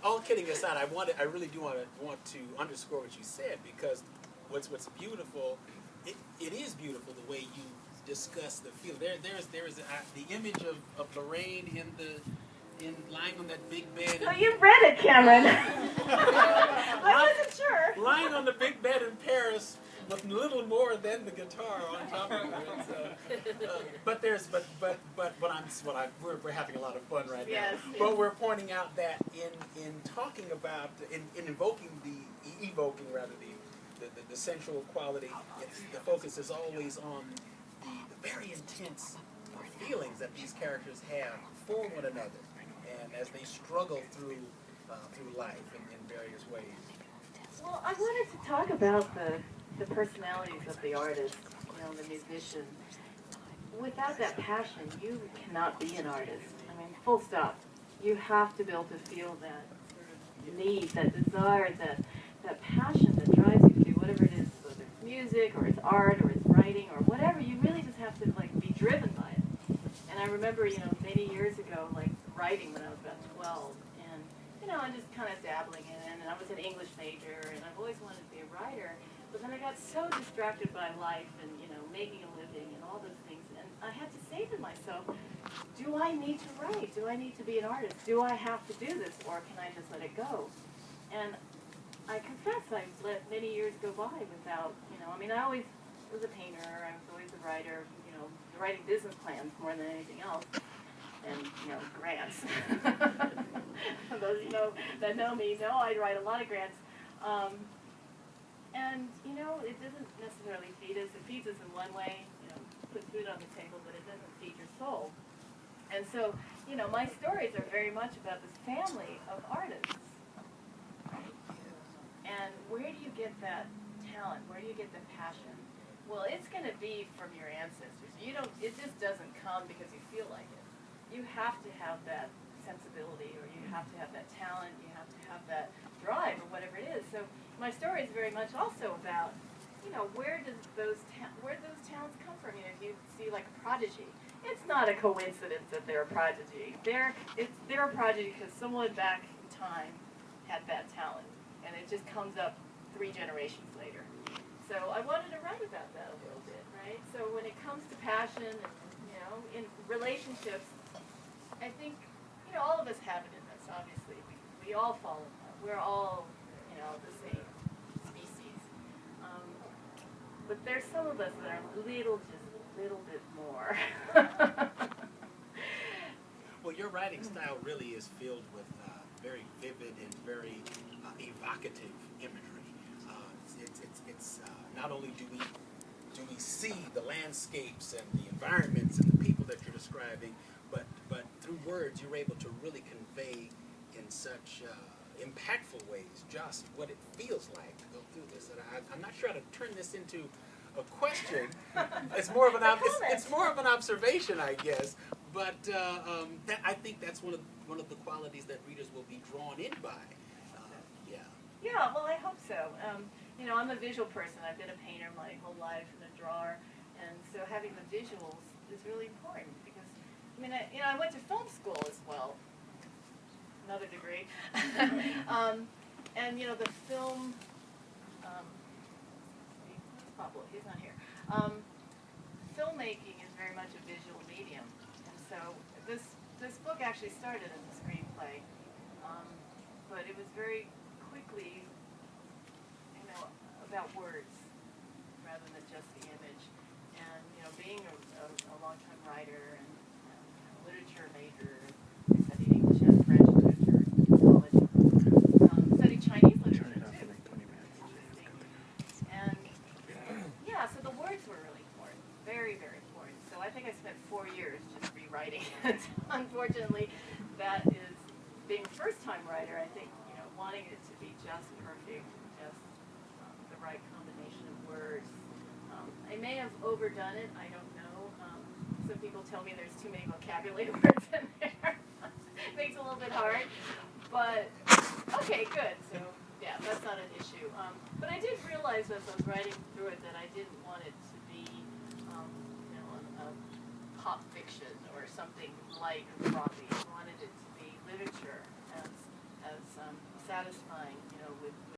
All kidding aside, I really do want to underscore what you said, because what's beautiful, it is beautiful the way you discuss the feel. There is the image of Lorraine lying on that big bed. So you've read it, Cameron. I wasn't sure. Lying on the big bed in Paris with little more than the guitar on top of it. We're having a lot of fun right now. Yes. But we're pointing out that in talking about in evoking the sensual quality, the focus is always on the very intense feelings that these characters have for one another, and as they struggle through life in various ways. Well, I wanted to talk about the personalities of the artist, the musician. Without that passion, you cannot be an artist. I mean, full stop. You have to be able to feel that sort of need, that desire, that passion that drives you to do whatever it is, whether it's music or it's art or it's writing or whatever. You really just have to be driven by it. And I remember, many years ago, writing when I was about 12, and I'm just kind of dabbling in it. And I was an English major, and I've always wanted to be a writer. But then I got so distracted by life and, making a living and all those things. And I had to say to myself, do I need to write? Do I need to be an artist? Do I have to do this, or can I just let it go? And I confess I've let many years go by without, I always was a painter. I was always a writer, writing business plans more than anything else. And, grants. Those that know me know I write a lot of grants. And, it doesn't necessarily feed us. It feeds us in one way, put food on the table, but it doesn't feed your soul. And so, my stories are very much about this family of artists. And where do you get that talent? Where do you get the passion? Well, it's going to be from your ancestors. It just doesn't come because you feel like it. You have to have that sensibility, or you have to have that talent, you have to have that drive, or whatever it is. So my story is very much also about, where those talents come from? If you see a prodigy, it's not a coincidence that they're a prodigy. They're a prodigy because someone back in time had that talent, and it just comes up 3 generations later. So I wanted to write about that a little bit, right? So when it comes to passion, and, in relationships, I think, all of us have it in us, obviously. We all fall in love. We're all, the same species. But there's some of us that are just a little bit more. Well, your writing style really is filled with very vivid and very evocative imagery. It's not only do we see the landscapes and the environments and the people that you're describing, but through words you're able to really convey in such impactful ways just what it feels like to go through this. And I'm not sure how to turn this into a question. It's more of an observation, I guess. But I think that's one of the qualities that readers will be drawn in by. Yeah, well, I hope so. I'm a visual person. I've been a painter my whole life and a drawer, and so having the visuals is really important because, I went to film school as well, another degree, and the film. Pablo, he's not here. Filmmaking is very much a visual medium, and so this book actually started as a screenplay, but it was very quickly, about words rather than just the image. And being a long-time writer and literature major, I studied English and French literature in college. Studied Chinese literature too. Interesting. And so the words were really important, very, very important. So I think I spent 4 years just rewriting it. Unfortunately, that is being a first-time writer. I think wanting it to be just perfect, just the right combination of words. I may have overdone it. I don't know. Some people tell me there's too many vocabulary words in there. Makes it a little bit hard. But okay, good. So yeah, that's not an issue. But I did realize as I was writing through it that I didn't want it to be, a pop fiction or something light and frothy. I wanted it to be literature as satisfying, you know, with